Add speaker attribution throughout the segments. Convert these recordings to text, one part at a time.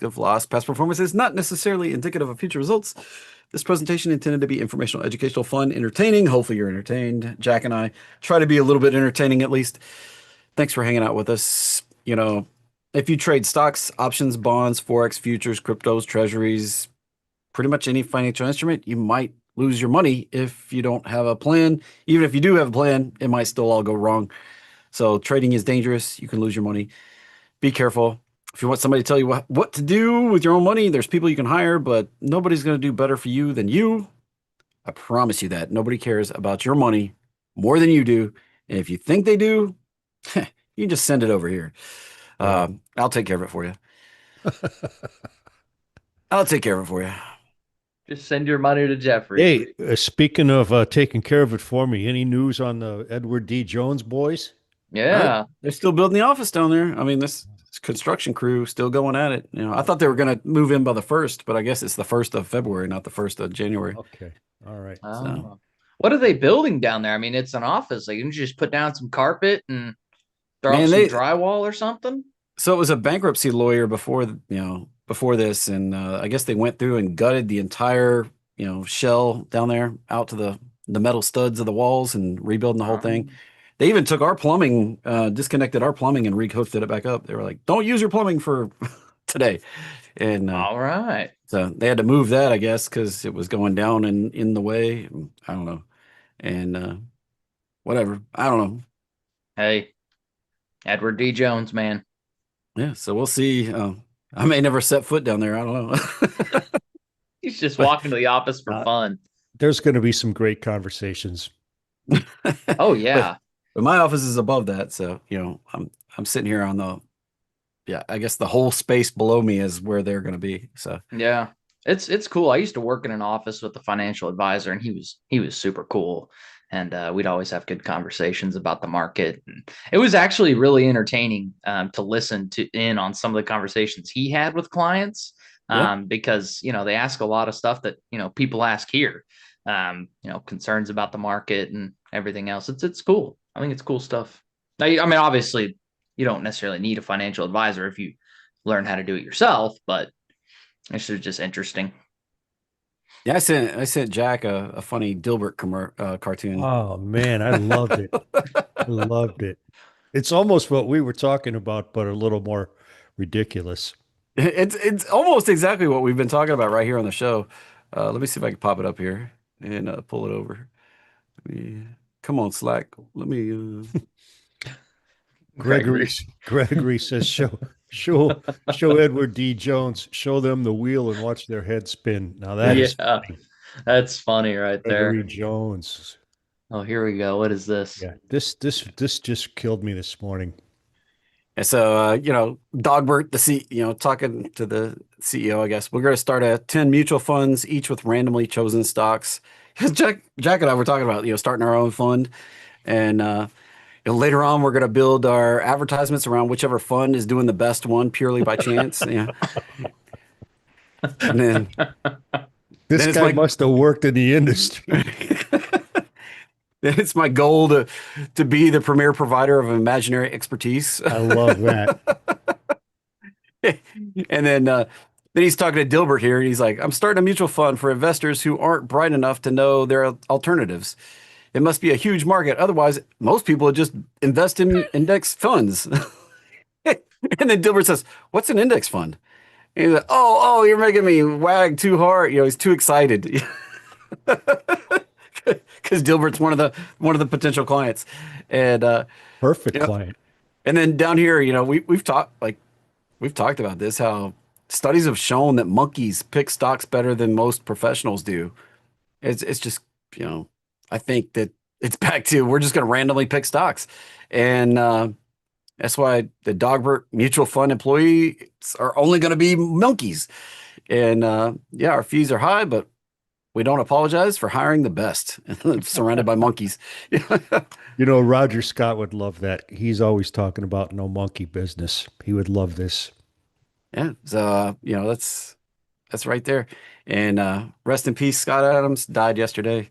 Speaker 1: of loss. Past performance is not necessarily indicative of future results. This presentation intended to be informational, educational, fun, entertaining. Hopefully you're entertained. Jack and I try to be a little bit entertaining at least. Thanks for hanging out with us. If you trade stocks, options, bonds, forex, futures, cryptos, treasuries, pretty much any financial instrument, you might lose your money if you don't have a plan. Even if you do have a plan, it might still all go wrong. So trading is dangerous. You can lose your money. Be careful. If you want somebody to tell you what to do with your own money, there's people you can hire, but nobody's going to do better for you than you. I promise you that. Nobody cares about your money more than you do. And if you think they do, you can just send it over here.
Speaker 2: Right.
Speaker 1: I'll take care of it for you. I'll take care of it for you.
Speaker 3: Just send your money to Jeffrey.
Speaker 2: Hey, speaking of taking care of it for me, any news on the Edward D. Jones boys?
Speaker 3: Yeah.
Speaker 1: They're still building the office down there. I mean, this construction crew still going at it. I thought they were going to move in by the 1st, but I guess it's the 1st of February, not the 1st of January.
Speaker 2: Okay. All right.
Speaker 1: So,
Speaker 3: Oh. What are they building down there? I mean, it's an office. Like, you can just put down some carpet and throw up
Speaker 1: man,
Speaker 3: some
Speaker 1: they
Speaker 3: drywall or something.
Speaker 1: so it was a bankruptcy lawyer before this, and I guess they went through and gutted the entire shell down there out to the metal studs of the walls and rebuilding the whole thing.
Speaker 3: Um,
Speaker 1: They even took our plumbing, disconnected our plumbing and re-hooked it back up. They were like, "Don't use your plumbing for today," and
Speaker 3: all right.
Speaker 1: so they had to move that, I guess, because it was going down and in the way. I don't know, and whatever. I don't know.
Speaker 3: Hey, Edward D. Jones, man.
Speaker 1: Yeah, so we'll see. I may never set foot down there. I don't know.
Speaker 3: He's just
Speaker 1: But
Speaker 3: walking to the office for
Speaker 2: Uh,
Speaker 3: fun.
Speaker 2: there's going to be some great conversations.
Speaker 3: Oh,
Speaker 1: but
Speaker 3: yeah.
Speaker 1: but my office is above that, so I'm sitting here on the yeah, I guess the whole space below me is where they're going to be. So
Speaker 3: Yeah. It's cool. I used to work in an office with a financial advisor, and he was super cool. And we'd always have good conversations about the market. And it was actually really entertaining to listen to in on some of the conversations he had with clients,
Speaker 1: yeah,
Speaker 3: because they ask a lot of stuff that people ask here, concerns about the market and everything else. It's cool. I think it's cool stuff. I mean, obviously, you don't necessarily need a financial advisor if you learn how to do it yourself, but it's just interesting.
Speaker 1: yeah. I sent Jack a funny Dilbert cartoon.
Speaker 2: Oh man, I loved it. I loved it. It's almost what we were talking about, but a little more ridiculous.
Speaker 1: It's almost exactly what we've been talking about right here on the show. Let me see if I can pop it up here and pull it over. Come on, Slack. Let me.
Speaker 3: Gregory.
Speaker 2: Gregory says, show Edward D. Jones, show them the wheel and watch their head spin. Now that is
Speaker 3: Yeah,
Speaker 2: funny.
Speaker 3: that's funny right
Speaker 2: Gregory
Speaker 3: there.
Speaker 2: Jones.
Speaker 3: Oh, here we go. What is this?
Speaker 2: Yeah, this just killed me this morning.
Speaker 1: And so, Dogbert, talking to the CEO, I guess we're going to start at 10 mutual funds, each with randomly chosen stocks. Jack and I were talking about, starting our own fund. And later on, we're going to build our advertisements around whichever fund is doing the best one purely by chance. And then,
Speaker 2: This
Speaker 1: then it's
Speaker 2: guy
Speaker 1: my,
Speaker 2: must have worked in the industry.
Speaker 1: then it's my goal to be the premier provider of imaginary expertise.
Speaker 2: I love that.
Speaker 1: And then he's talking to Dilbert here, and he's like, "I'm starting a mutual fund for investors who aren't bright enough to know their alternatives. It must be a huge market. Otherwise, most people would just invest in index funds." And then Dilbert says, "What's an index fund?" And he's like, "Oh, you're making me wag too hard." He's too excited because Dilbert's one of the potential clients, and
Speaker 2: Perfect
Speaker 1: you know,
Speaker 2: client.
Speaker 1: and then down here, we've talked about this, how studies have shown that monkeys pick stocks better than most professionals do. It's just, I think that it's back to we're just going to randomly pick stocks. And that's why the Dogbert mutual fund employees are only going to be monkeys. And yeah, our fees are high, but we don't apologize for hiring the best, surrounded by monkeys.
Speaker 2: Roger Scott would love that. He's always talking about no monkey business. He would love this.
Speaker 1: Yeah. So, that's right there. And rest in peace, Scott Adams died yesterday,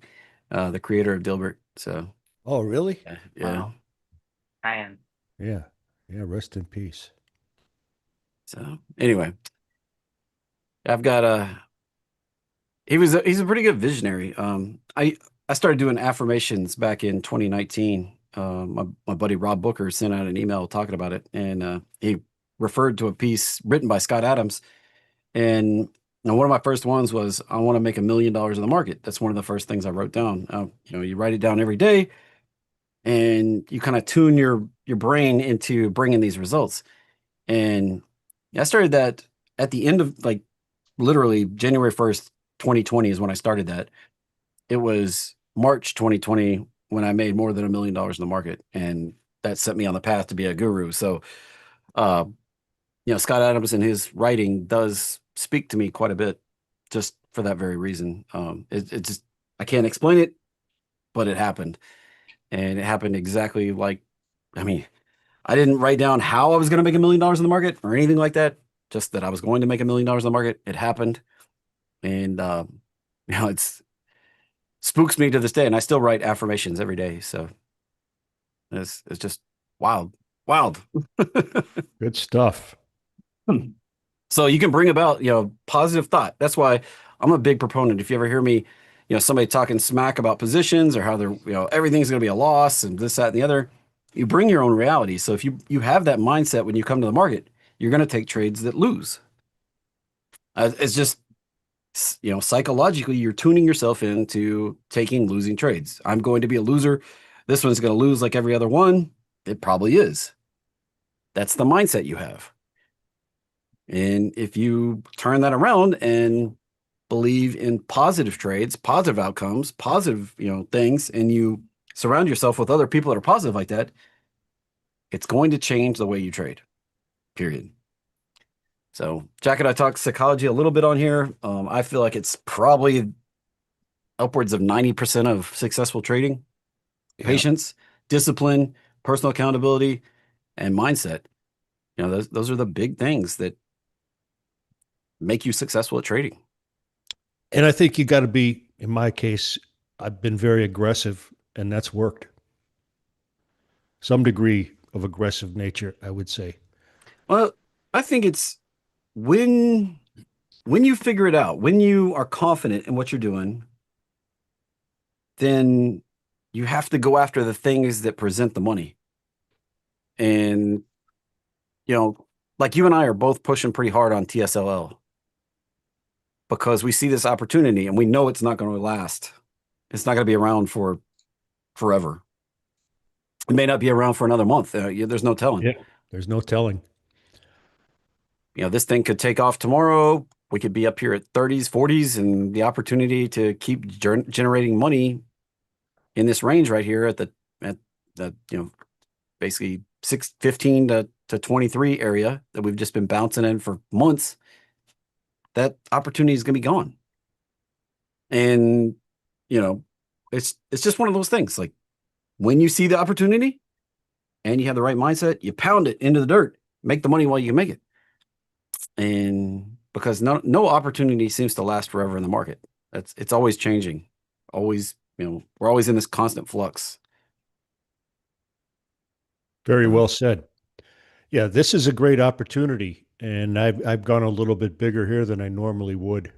Speaker 1: the creator of Dilbert. So,
Speaker 2: Oh, really?
Speaker 1: yeah. Yeah.
Speaker 3: Wow, man.
Speaker 2: Yeah. Yeah. Rest in peace.
Speaker 1: So, anyway, I've got a he's a pretty good visionary. I started doing affirmations back in 2019. My buddy Rob Booker sent out an email talking about it, and he referred to a piece written by Scott Adams. And one of my first ones was, I want to make $1 million in the market. That's one of the first things I wrote down. You write it down every day, and you kind of tune your brain into bringing these results. And I started that at the end of, like, literally January 1st, 2020 is when I started that. It was March 2020 when I made more than $1 million in the market, and that set me on the path to be a guru. So, uh, Scott Adams and his writing does speak to me quite a bit, just for that very reason. It just, I can't explain it, but it happened, and it happened exactly like, I mean, I didn't write down how I was going to make $1 million in the market or anything like that. Just that I was going to make $1 million in the market. It happened, and it's spooks me to this day, and I still write affirmations every day. So it's just wild, wild.
Speaker 2: Good stuff.
Speaker 1: So you can bring about, positive thought. That's why I'm a big proponent. If you ever hear me, somebody talking smack about positions or how they're, everything's going to be a loss and this, that, and the other, you bring your own reality. So if you have that mindset when you come to the market, you're going to take trades that lose. It's just, psychologically, you're tuning yourself into taking losing trades. I'm going to be a loser. This one's going to lose like every other one. It probably is. That's the mindset you have. And if you turn that around and believe in positive trades, positive outcomes, positive, things, and you surround yourself with other people that are positive like that, it's going to change the way you trade, period. So Jack and I talked psychology a little bit on here. I feel like it's probably upwards of 90% of successful trading: patience, discipline, personal accountability, and mindset. Those are the big things that make you successful at trading.
Speaker 2: And I think you got to be, in my case, I've been very aggressive, and that's worked. Some degree of aggressive nature, I would say.
Speaker 1: Well, I think it's when you figure it out, when you are confident in what you're doing, then you have to go after the things that present the money. And, like you and I are both pushing pretty hard on TSLL because we see this opportunity and we know it's not going to last. It's not going to be around for forever. It may not be around for another month. There's no telling.
Speaker 2: Yeah, there's no telling.
Speaker 1: This thing could take off tomorrow. We could be up here at 30s, 40s, and the opportunity to keep generating money in this range right here at the basically 15 to 23 area that we've just been bouncing in for months. That opportunity is going to be gone. And, it's just one of those things. Like, when you see the opportunity and you have the right mindset, you pound it into the dirt, make the money while you can make it. And because no opportunity seems to last forever in the market. It's always changing. Always, we're always in this constant flux.
Speaker 2: Very well said. Yeah, this is a great opportunity, and I've gone a little bit bigger here than I normally would.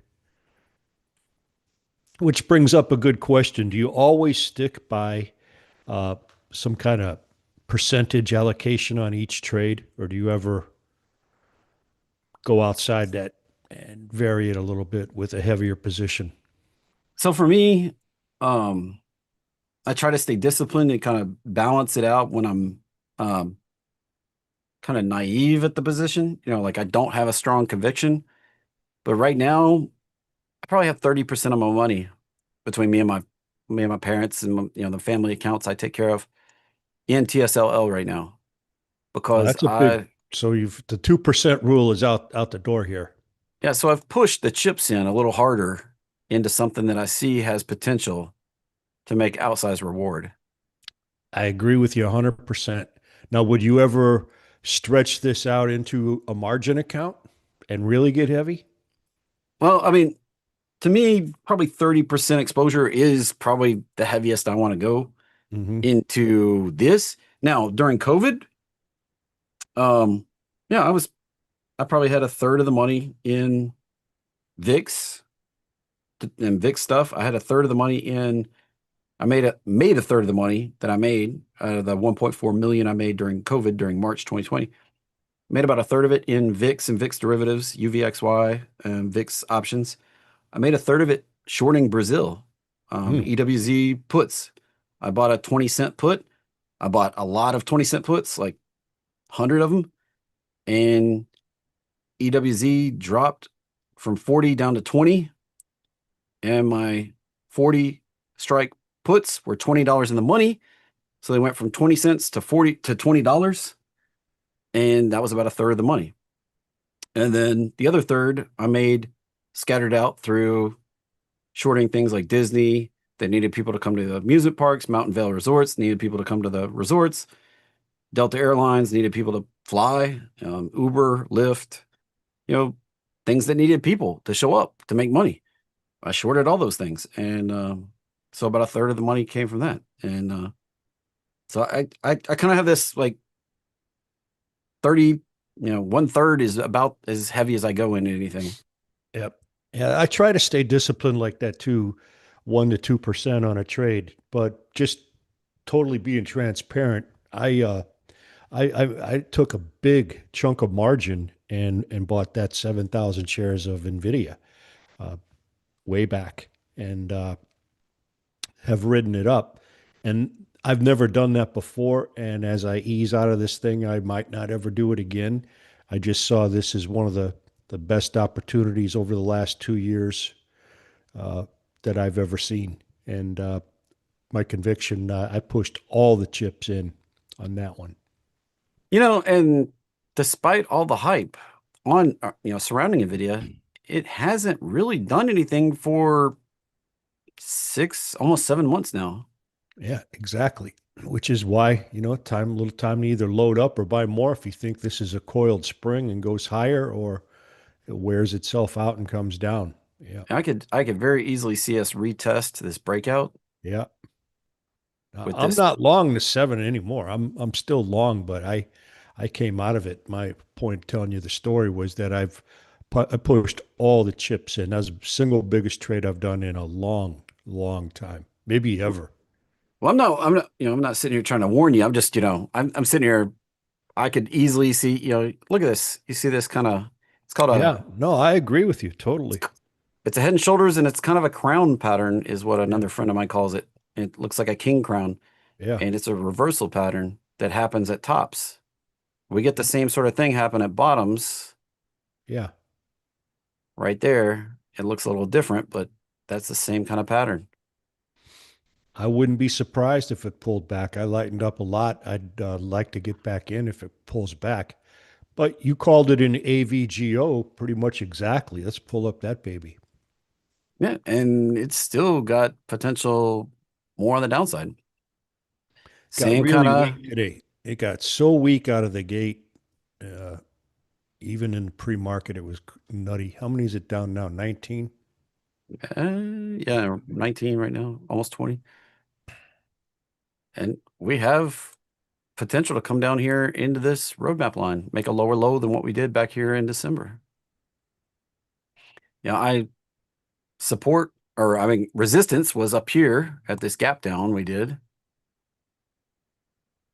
Speaker 2: Which brings up a good question. Do you always stick by some kind of percentage allocation on each trade, or do you ever go outside that and vary it a little bit with a heavier position?
Speaker 1: So for me, I try to stay disciplined and kind of balance it out when I'm kind of naive at the position. Like, I don't have a strong conviction. But right now, I probably have 30% of my money between me and my parents and the family accounts I take care of in TSLL right now,
Speaker 2: Well,
Speaker 1: because
Speaker 2: that's a big. So you've the 2% rule is out the door here.
Speaker 1: yeah, so I've pushed the chips in a little harder into something that I see has potential to make outsized reward.
Speaker 2: I agree with you 100%. Now, would you ever stretch this out into a margin account and really get heavy?
Speaker 1: Well, I mean, to me, probably 30% exposure is probably the heaviest I want to go into this. Now, during COVID, yeah, I probably had a third of the money in VIX and VIX stuff. I had a third of the money in. I made a third of the money that I made out of the 1.4 million I made during COVID during March 2020. Made about a third of it in VIX and VIX derivatives, UVXY, and VIX options. I made a third of it shorting Brazil,
Speaker 2: Hmm.
Speaker 1: EWZ puts. I bought a 20-cent put. I bought a lot of 20-cent puts, like 100 of them, and EWZ dropped from 40 down to 20, and my 40 strike puts were $20 in the money. So they went from 20 cents to 40 to $20, and that was about a third of the money. And then the other third I made scattered out through shorting things like Disney. They needed people to come to the amusement parks. Mountain Vale Resorts needed people to come to the resorts. Delta Airlines needed people to fly. Uber, Lyft, things that needed people to show up to make money. I shorted all those things, and so about a third of the money came from that. And so I kind of have this like 30, one third is about as heavy as I go into anything.
Speaker 2: Yep. Yeah, I try to stay disciplined like that too, 1 to 2% on a trade, but just totally being transparent. I took a big chunk of margin and bought that 7,000 shares of Nvidia uh, way back, and have ridden it up. And I've never done that before. And as I ease out of this thing, I might not ever do it again. I just saw this as one of the best opportunities over the last 2 years uh, that I've ever seen. And my conviction, I pushed all the chips in on that one.
Speaker 1: And despite all the hype on surrounding Nvidia, it hasn't really done anything for almost 7 months now.
Speaker 2: Yeah, exactly. Which is why, a little time to either load up or buy more if you think this is a coiled spring and goes higher, or it wears itself out and comes down. Yeah.
Speaker 1: I could very easily see us retest this breakout
Speaker 2: Yeah.
Speaker 1: with
Speaker 2: I'm
Speaker 1: this.
Speaker 2: not long the seven anymore. I'm still long, but I came out of it. My point of telling you the story was that I pushed all the chips in. That was the single biggest trade I've done in a long, long time, maybe ever.
Speaker 1: Well, I'm not sitting here trying to warn you. I'm just, I'm sitting here. I could easily see, look at this. You see this kind of, it's called
Speaker 2: Yeah, no, I agree with you
Speaker 1: it's,
Speaker 2: totally.
Speaker 1: it's a head and shoulders, and it's kind of a crown pattern, is what
Speaker 2: Yeah,
Speaker 1: another friend of mine calls it. It looks like a king crown,
Speaker 2: yeah,
Speaker 1: and it's a reversal pattern that happens at tops. We get the same sort of thing happen at bottoms
Speaker 2: yeah.
Speaker 1: right there. It looks a little different, but that's the same kind of pattern.
Speaker 2: I wouldn't be surprised if it pulled back. I lightened up a lot. I'd like to get back in if it pulls back. But you called it an AVGO pretty much exactly. Let's pull up that baby.
Speaker 1: Yeah, and it's still got potential more on the downside.
Speaker 2: Got
Speaker 1: Same kind
Speaker 2: really
Speaker 1: of,
Speaker 2: weak today. It got so weak out of the gate. Uh, Even in the pre-market, it was nutty. How many is it down now? 19?
Speaker 1: yeah, 19 right now, almost 20. And we have potential to come down here into this roadmap line, make a lower low than what we did back here in December. Yeah, I support, or I mean, resistance was up here at this gap down we did.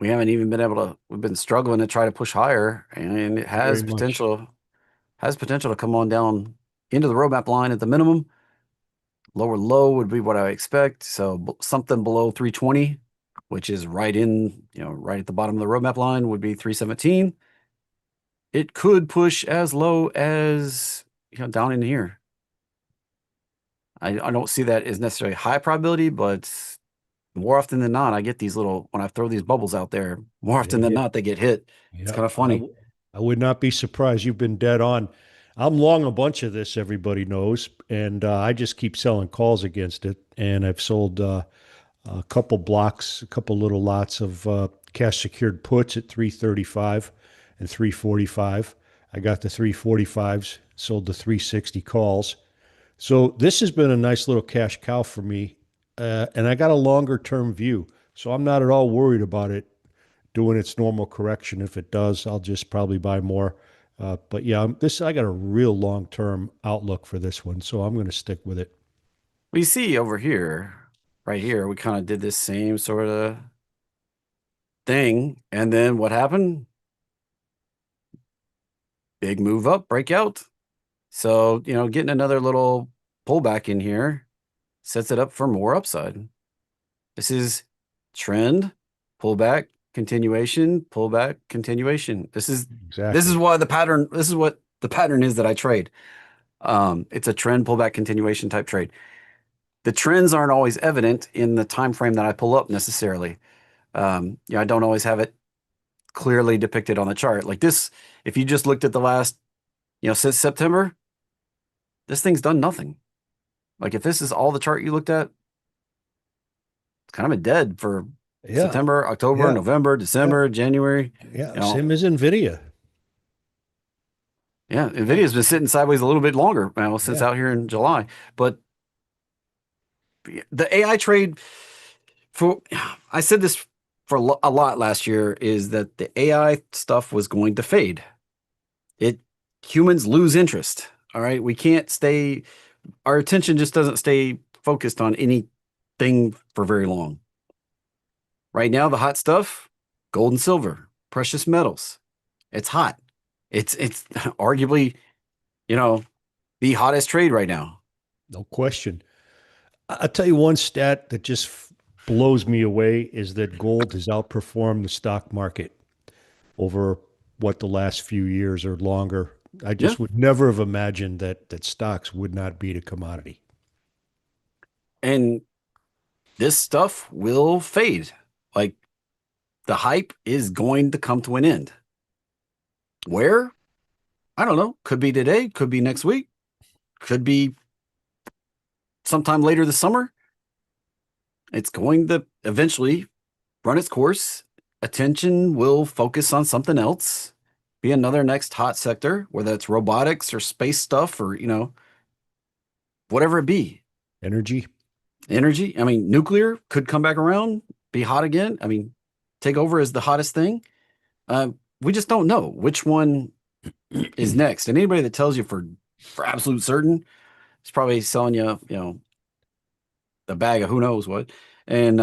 Speaker 1: We haven't even been able to, we've been struggling to try to push higher, and it
Speaker 2: Very much.
Speaker 1: has potential to come on down into the roadmap line at the minimum. Lower low would be what I expect. So something below 320, which is right in, right at the bottom of the roadmap line, would be 317. It could push as low as, down in here. I don't see that as necessarily high probability, but more often than not, I get these little, when I throw these bubbles out there, more
Speaker 2: Yeah,
Speaker 1: often than
Speaker 2: yeah,
Speaker 1: not, they get hit. It's
Speaker 2: yeah.
Speaker 1: kind of funny.
Speaker 2: I would not be surprised. You've been dead on. I'm long a bunch of this, everybody knows, and I just keep selling calls against it. And I've sold a couple blocks, a couple little lots of cash secured puts at 335 and 345. I got the 345s, sold the 360 calls. So this has been a nice little cash cow for me, and I got a longer term view. So I'm not at all worried about it doing its normal correction. If it does, I'll just probably buy more But yeah, I got a real long-term outlook for this one, so I'm going to stick with it.
Speaker 1: We see over here, right here, we kind of did this same sort of thing. And then what happened? Big move up, breakout. So, getting another little pullback in here sets it up for more upside. This is trend, pullback, continuation, pullback, continuation. This is
Speaker 2: Exactly.
Speaker 1: why the pattern, this is what the pattern is that I trade. It's a trend, pullback, continuation type trade. The trends aren't always evident in the time frame that I pull up necessarily. I don't always have it clearly depicted on the chart. Like this, if you just looked at the last, since September, this thing's done nothing. Like if this is all the chart you looked at, it's kind of been dead for
Speaker 2: Yeah.
Speaker 1: September, October,
Speaker 2: Yeah.
Speaker 1: November,
Speaker 2: Yeah.
Speaker 1: December, January.
Speaker 2: Yeah.
Speaker 1: You know,
Speaker 2: Same as Nvidia.
Speaker 1: yeah,
Speaker 2: Yeah.
Speaker 1: Nvidia's been sitting sideways a little bit longer now since
Speaker 2: Yeah.
Speaker 1: out here in July. But the AI trade for I said this for a lot last year is that the AI stuff was going to fade. It Humans lose interest. All right, we can't stay. Our attention just doesn't stay focused on anything for very long. Right now, the hot stuff, gold and silver, precious metals. It's hot. It's arguably, you know, the hottest trade right now.
Speaker 2: No question. I'll tell you one stat that just blows me away is that gold has outperformed the stock market over what the last few years or longer. I
Speaker 1: Yeah.
Speaker 2: just would never have imagined that stocks would not beat a commodity.
Speaker 1: And this stuff will fade. Like the hype is going to come to an end. Where? I don't know. Could be today, could be next week, could be sometime later this summer. It's going to eventually run its course. Attention will focus on something else, be another next hot sector, whether it's robotics or space stuff or, whatever it be.
Speaker 2: Energy.
Speaker 1: Energy. I mean, nuclear could come back around, be hot again. I mean, take over as the hottest thing. We just don't know which one is next. And anybody that tells you for absolute certain is probably selling you, a bag of who knows what. And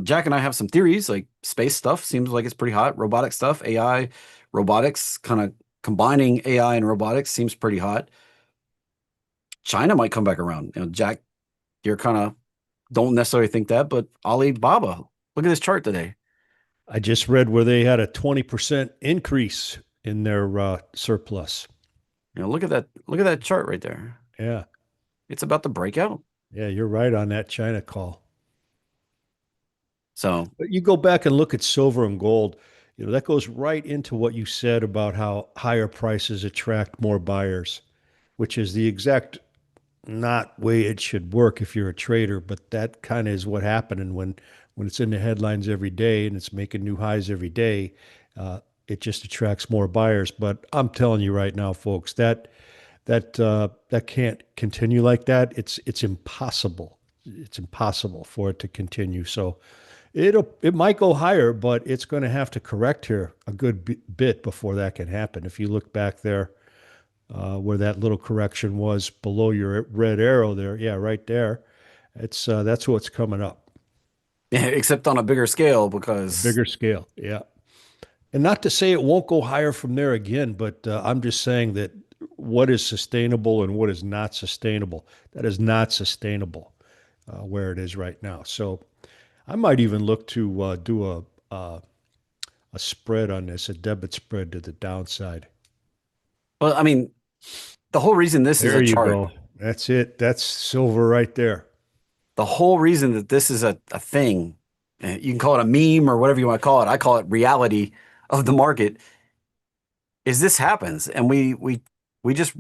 Speaker 1: Jack and I have some theories, like space stuff seems like it's pretty hot. Robotic stuff, AI, robotics, kind of combining AI and robotics seems pretty hot. China might come back around. Jack, you're kind of don't necessarily think that, but Alibaba, look at this chart today.
Speaker 2: I just read where they had a 20% increase in their surplus.
Speaker 1: Look at that. Look at that chart right there.
Speaker 2: Yeah.
Speaker 1: It's about to break out.
Speaker 2: Yeah, you're right on that China call.
Speaker 1: So
Speaker 2: But you go back and look at silver and gold, that goes right into what you said about how higher prices attract more buyers, which is the exact not way it should work if you're a trader, but that kind of is what happening when it's in the headlines every day and it's making new highs every day. It just attracts more buyers. But I'm telling you right now, folks, that can't continue like that. It's impossible. It's impossible for it to continue. So it might go higher, but it's going to have to correct here a good bit before that can happen. If you look back there, where that little correction was below your red arrow there, yeah, right there, it's that's what's coming up.
Speaker 1: except on a bigger scale
Speaker 2: A
Speaker 1: because
Speaker 2: bigger scale, yeah. And not to say it won't go higher from there again, but I'm just saying that what is sustainable and what is not sustainable, that is not sustainable where it is right now. So I might even look to do a spread on this, a debit spread to the downside.
Speaker 1: well, I mean, the whole reason this is
Speaker 2: There
Speaker 1: a
Speaker 2: you
Speaker 1: chart,
Speaker 2: go. That's it. That's silver right there.
Speaker 1: the whole reason that this is a thing, you can call it a meme or whatever you want to call it. I call it reality of the market, is this happens. And we just,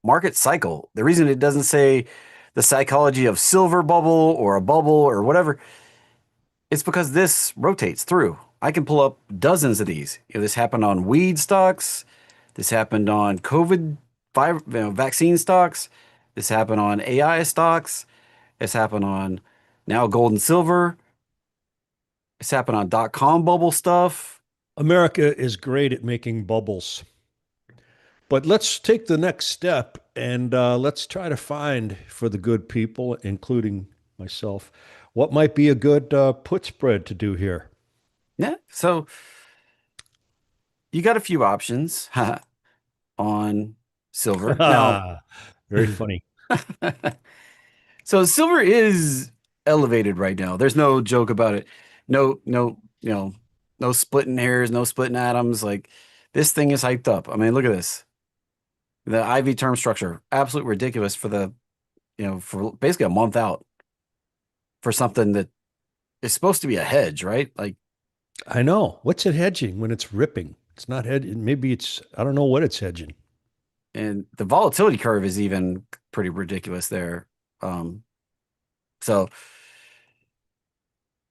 Speaker 1: market cycle. The reason it doesn't say the psychology of silver bubble or a bubble or whatever, it's because this rotates through. I can pull up dozens of these. This happened on weed stocks. This happened on COVID vaccine stocks. This happened on AI stocks. It's happened on now gold and silver. It's happened on .com bubble stuff.
Speaker 2: America is great at making bubbles. But let's take the next step and let's try to find for the good people, including myself, what might be a good put spread to do here.
Speaker 1: Yeah. So you got a few options on silver. Now,
Speaker 2: Very funny.
Speaker 1: so silver is elevated right now. There's no joke about it. No splitting hairs, no splitting atoms. Like this thing is hyped up. I mean, look at this. The IV term structure, absolute ridiculous for for basically a month out for something that is supposed to be a hedge, right? Like,
Speaker 2: I know. What's it hedging when it's ripping? It's not hedging. Maybe it's, I don't know what it's hedging.
Speaker 1: and the volatility curve is even pretty ridiculous there. Um, so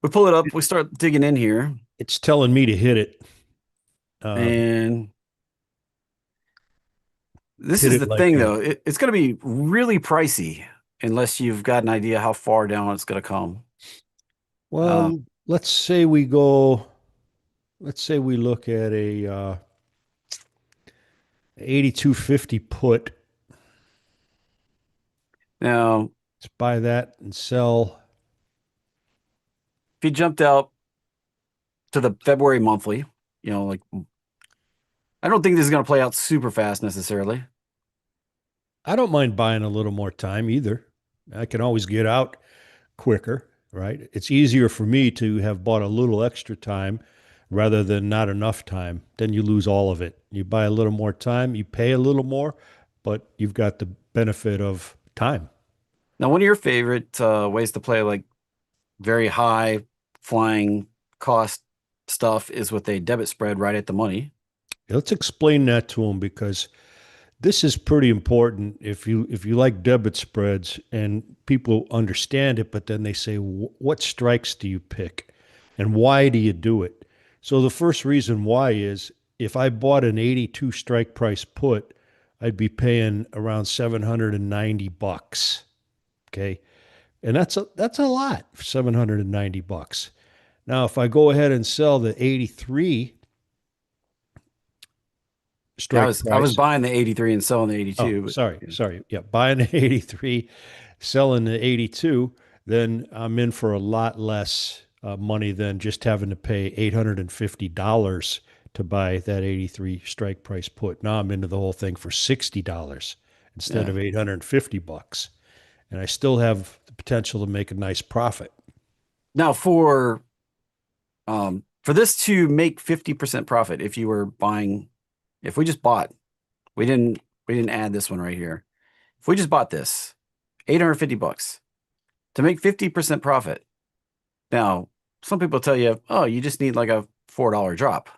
Speaker 1: we pull it up, we start digging in here,
Speaker 2: It's telling me to hit it. Uh,
Speaker 1: and this
Speaker 2: hit
Speaker 1: is
Speaker 2: it
Speaker 1: the
Speaker 2: like
Speaker 1: thing
Speaker 2: a,
Speaker 1: though. It's going to be really pricey unless you've got an idea how far down it's going to come. Uh,
Speaker 2: well, let's say we go, let's say we look at a 8250 put.
Speaker 1: Now,
Speaker 2: Let's buy that and sell.
Speaker 1: if you jumped out to the February monthly, like I don't think this is going to play out super fast necessarily.
Speaker 2: I don't mind buying a little more time either. I can always get out quicker, right? It's easier for me to have bought a little extra time rather than not enough time. Then you lose all of it. You buy a little more time, you pay a little more, but you've got the benefit of time.
Speaker 1: Now, one of your favorite ways to play like very high flying cost stuff is with a debit spread right at the money.
Speaker 2: Let's explain that to them because this is pretty important if you like debit spreads and people understand it, but then they say, what strikes do you pick and why do you do it? So the first reason why is if I bought an 82 strike price put, I'd be paying around 790 bucks. Okay. And that's a lot for 790 bucks. Now, if I go ahead and sell the 83 strike
Speaker 1: I was
Speaker 2: price,
Speaker 1: buying the 83 and selling the
Speaker 2: oh,
Speaker 1: 82, but
Speaker 2: sorry,
Speaker 1: yeah.
Speaker 2: sorry. Yeah, buying the 83, selling the 82, then I'm in for a lot less money than just having to pay $850 to buy that 83 strike price put. Now I'm into the whole thing for $60 instead
Speaker 1: Yeah.
Speaker 2: of 850 bucks. And I still have the potential to make a nice profit.
Speaker 1: Now for this to make 50% profit, if you were buying, if we just bought, we didn't add this one right here. If we just bought this, 850 bucks to make 50% profit. Now, some people tell you, oh, you just need like a $4 drop.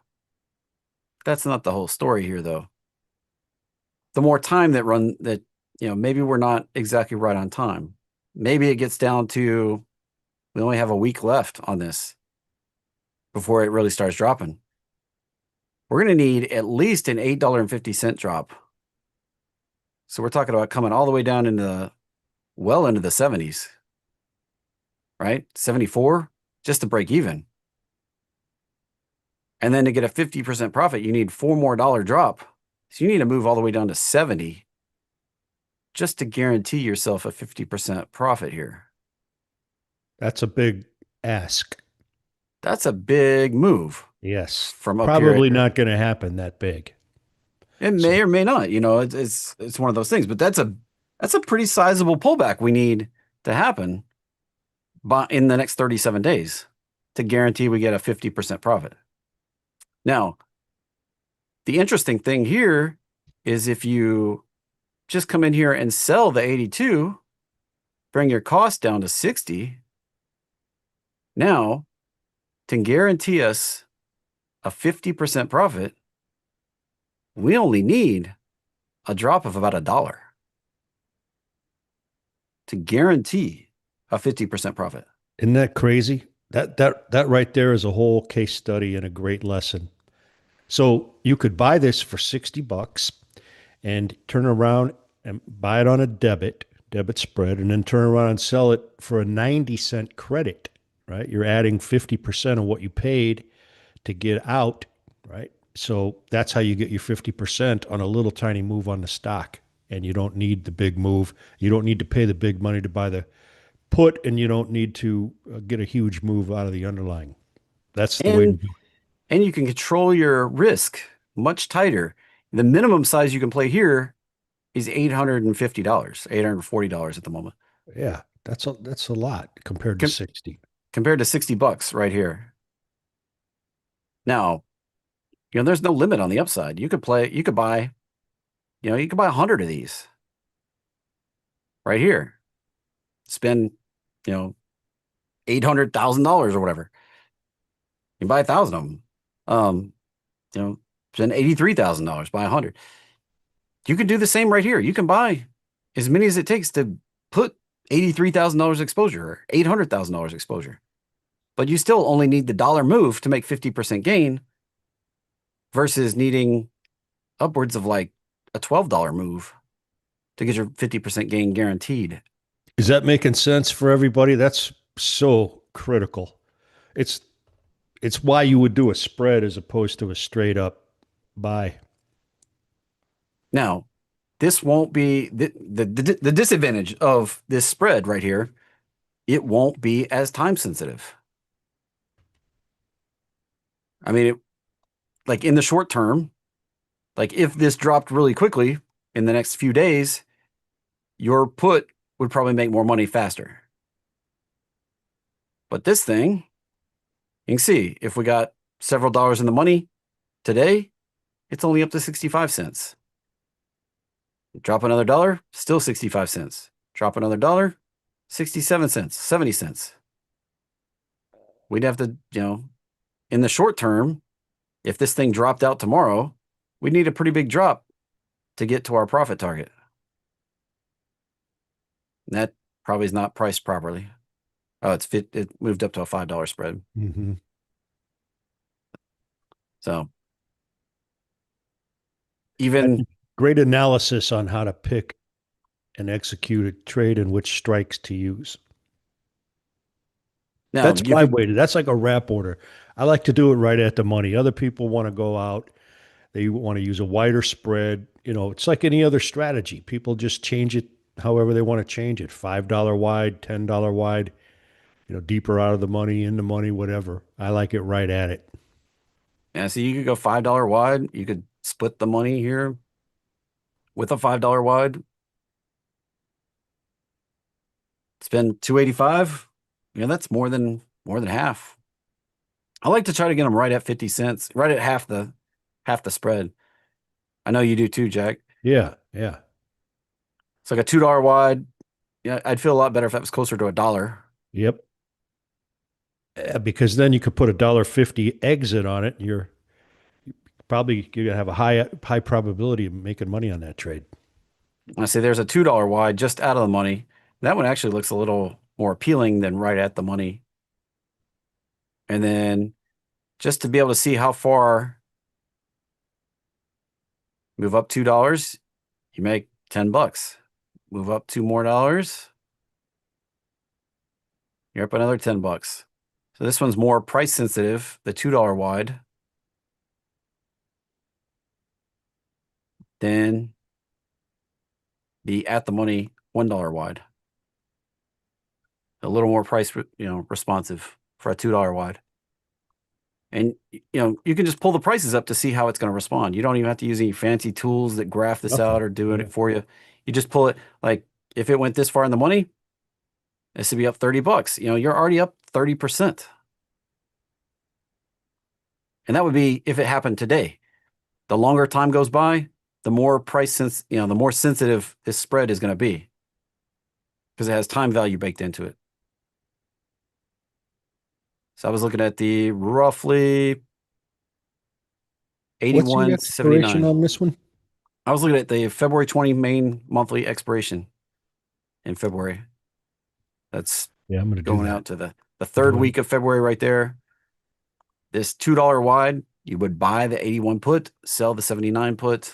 Speaker 1: That's not the whole story here, though. The more time maybe we're not exactly right on time. Maybe it gets down to we only have a week left on this before it really starts dropping. We're going to need at least an $8.50 drop. So we're talking about coming all the way down into the 70s, right? 74 just to break even. And then to get a 50% profit, you need $4 more drop. So you need to move all the way down to 70 just to guarantee yourself a 50% profit here.
Speaker 2: That's a big ask.
Speaker 1: That's a big move
Speaker 2: Yes.
Speaker 1: from up here.
Speaker 2: Probably not going to happen that big.
Speaker 1: It
Speaker 2: So
Speaker 1: may or may not, it's one of those things, but that's a pretty sizable pullback we need to happen in the next 37 days to guarantee we get a 50% profit. Now, the interesting thing here is if you just come in here and sell the 82, bring your cost down to 60. Now, to guarantee us a 50% profit, we only need a drop of about $1 to guarantee a 50% profit.
Speaker 2: isn't that crazy? That right there is a whole case study and a great lesson. So you could buy this for 60 bucks and turn around and buy it on a debit spread, and then turn around and sell it for a 90-cent credit, right? You're adding 50% of what you paid to get out, right? So that's how you get your 50% on a little tiny move on the stock. And you don't need the big move. You don't need to pay the big money to buy the put, and you don't need to get a huge move out of the underlying. That's the way to
Speaker 1: And
Speaker 2: do
Speaker 1: and you can control your risk much tighter. The minimum size you can play here is $850, $840 at the moment,
Speaker 2: it. Yeah, that's a lot compared to
Speaker 1: com
Speaker 2: 60.
Speaker 1: compared to $60 right here. Now, there's no limit on the upside. You could buy, you could buy 100 of these right here. Spend, you know, $800,000 or whatever. You can buy 1,000 of them. You know, spend $83,000, buy 100. You can do the same right here. You can buy as many as it takes to put $83,000 exposure or $800,000 exposure. But you still only need the dollar move to make 50% gain versus needing upwards of like a $12 move to get your 50% gain guaranteed.
Speaker 2: Is that making sense for everybody? That's so critical. It's it's why you would do a spread as opposed to a straight up buy.
Speaker 1: Now, this won't be the disadvantage of this spread right here. It won't be as time sensitive. I mean, like in the short term, like if this dropped really quickly in the next few days, your put would probably make more money faster. But this thing, you can see if we got several dollars in the money today, it's only up to 65 cents. Drop another dollar, still 65 cents. Drop another dollar, 67 cents, 70 cents. We'd have to, in the short term, if this thing dropped out tomorrow, we'd need a pretty big drop to get to our profit target. And that probably is not priced properly. Oh, it moved up to a $5 spread.
Speaker 2: Mm-hmm.
Speaker 1: So even
Speaker 2: Great analysis on how to pick and execute a trade and which strikes to use.
Speaker 1: now
Speaker 2: That's
Speaker 1: you
Speaker 2: my
Speaker 1: could
Speaker 2: way to. That's like a wrap order. I like to do it right at the money. Other people want to go out. They want to use a wider spread. It's like any other strategy. People just change it however they want to change it. $5 wide, $10 wide, deeper out of the money, in the money, whatever. I like it right at it.
Speaker 1: so you could go $5 wide. You could split the money here with a $5 wide. Spend 285. That's more than half. I like to try to get them right at 50 cents, right at half the spread. I know you do too, Jack.
Speaker 2: Yeah, yeah.
Speaker 1: It's like a $2 wide. Yeah, I'd feel a lot better if that was closer to $1.
Speaker 2: Yep. Because then you could put $1.50 exit on it, and you're probably going to have a high probability of making money on that trade.
Speaker 1: I say there's a $2 wide just out of the money. That one actually looks a little more appealing than right at the money. And then just to be able to see how far, move up $2, you make $10. Move up $2 more, you're up another $10. So this one's more price sensitive, the $2 wide, than the at the money $1 wide. A little more price, responsive for a $2 wide. And you can just pull the prices up to see how it's going to respond. You don't even have to use any fancy tools that graph this
Speaker 2: Nothing.
Speaker 1: out or doing it for you. You just pull it. Like if it went this far in the money, this would be up $30. You're already up 30%. And that would be if it happened today. The longer time goes by, the more the more sensitive this spread is going to be because it has time value baked into it. So I was looking at the roughly
Speaker 2: What's the expiration
Speaker 1: 81.79.
Speaker 2: on this one?
Speaker 1: I was looking at the February 20 main monthly expiration in February. That's
Speaker 2: Yeah, I'm going to do
Speaker 1: going
Speaker 2: that.
Speaker 1: out to the third week of February right there. This $2 wide, you would buy the 81 put, sell the 79 put.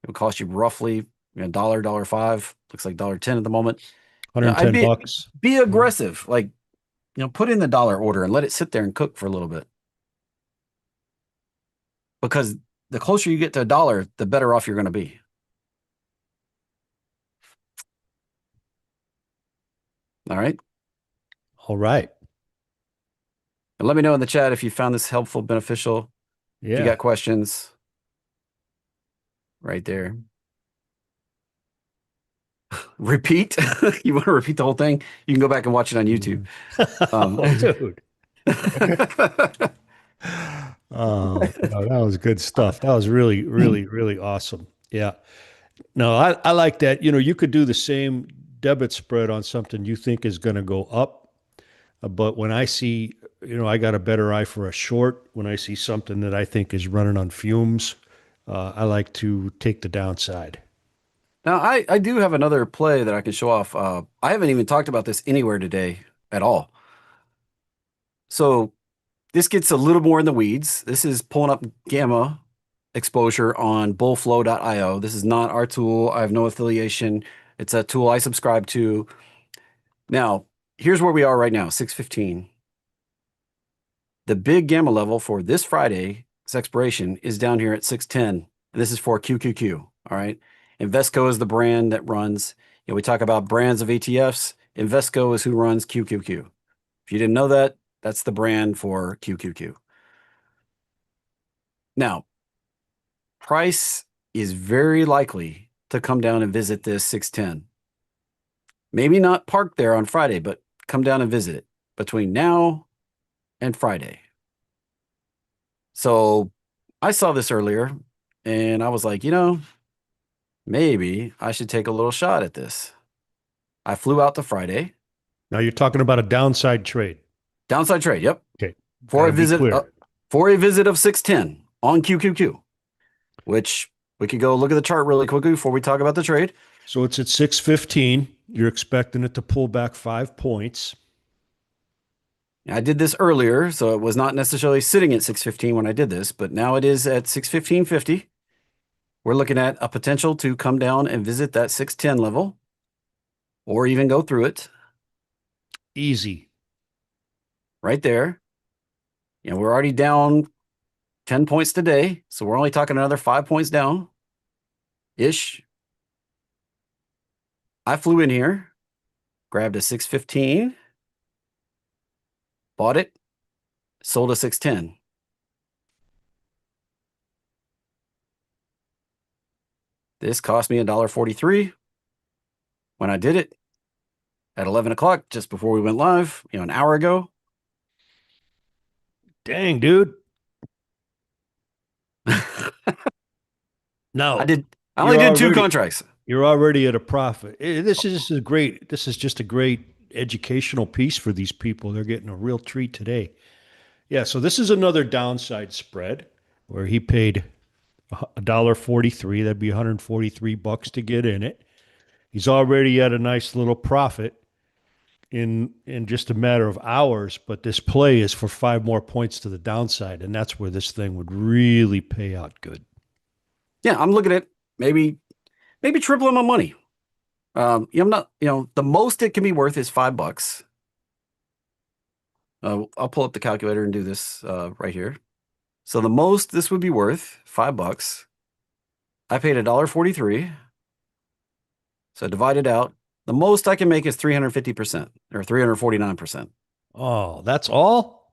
Speaker 1: It would cost you roughly $1, $1.05. Looks like $1.10 at the moment. I'd
Speaker 2: $110.
Speaker 1: be aggressive. Like, put in the dollar order and let it sit there and cook for a little bit. because the closer you get to a dollar, the better off you're going to be. All right.
Speaker 2: All right.
Speaker 1: And let me know in the chat if you found this helpful, beneficial. If you
Speaker 2: Yeah.
Speaker 1: got questions, right there. Repeat. You want to repeat the whole thing? You can go back and watch it on YouTube.
Speaker 2: Oh, dude. Oh, no, that was good stuff. That was really, really, really awesome. Yeah. No, I like that. You could do the same debit spread on something you think is going to go up. But when I see, I got a better eye for a short. When I see something that I think is running on fumes, I like to take the downside.
Speaker 1: Now, I do have another play that I can show off. I haven't even talked about this anywhere today at all. So this gets a little more in the weeds. This is pulling up gamma exposure on bullflow.io. This is not our tool. I have no affiliation. It's a tool I subscribe to. Now, here's where we are right now, 6:15. The big gamma level for this Friday's expiration is down here at 610. And this is for QQQ. All right. Invesco is the brand that runs, we talk about brands of ETFs. Invesco is who runs QQQ. If you didn't know that, that's the brand for QQQ. Now, price is very likely to come down and visit this 610. Maybe not park there on Friday, but come down and visit it between now and Friday. So I saw this earlier and I was like, maybe I should take a little shot at this. I flew out to Friday.
Speaker 2: Now you're talking about a downside trade.
Speaker 1: Downside trade, yep.
Speaker 2: Okay.
Speaker 1: For
Speaker 2: Gotta
Speaker 1: a
Speaker 2: be
Speaker 1: visit
Speaker 2: clear.
Speaker 1: for a visit of 610 on QQQ, which we could go look at the chart really quickly before we talk about the trade.
Speaker 2: So it's at 615. You're expecting it to pull back 5 points.
Speaker 1: I did this earlier, so it was not necessarily sitting at 615 when I did this, but now it is at 615.50. We're looking at a potential to come down and visit that 610 level or even go through it
Speaker 2: Easy.
Speaker 1: right there. We're already down 10 points today, so we're only talking another 5 points down ish. I flew in here, grabbed a 615, bought it, sold a 610. This cost me $1.43 when I did it at 11 o'clock, just before we went live, an hour ago.
Speaker 2: Dang, dude. No,
Speaker 1: I only did 2 contracts.
Speaker 2: You're already at a profit. This is great. This is just a great educational piece for these people. They're getting a real treat today. Yeah, so this is another downside spread where he paid $1.43. That'd be $143 to get in it. He's already at a nice little profit in just a matter of hours, but this play is for 5 more points to the downside, and that's where this thing would really pay out good.
Speaker 1: Yeah, I'm looking at maybe tripling my money. I'm not, the most it can be worth is $5. I'll pull up the calculator and do this right here. So the most this would be worth $5. I paid $1.43. So divide it out. The most I can make is 350% or 349%.
Speaker 2: Oh, that's all?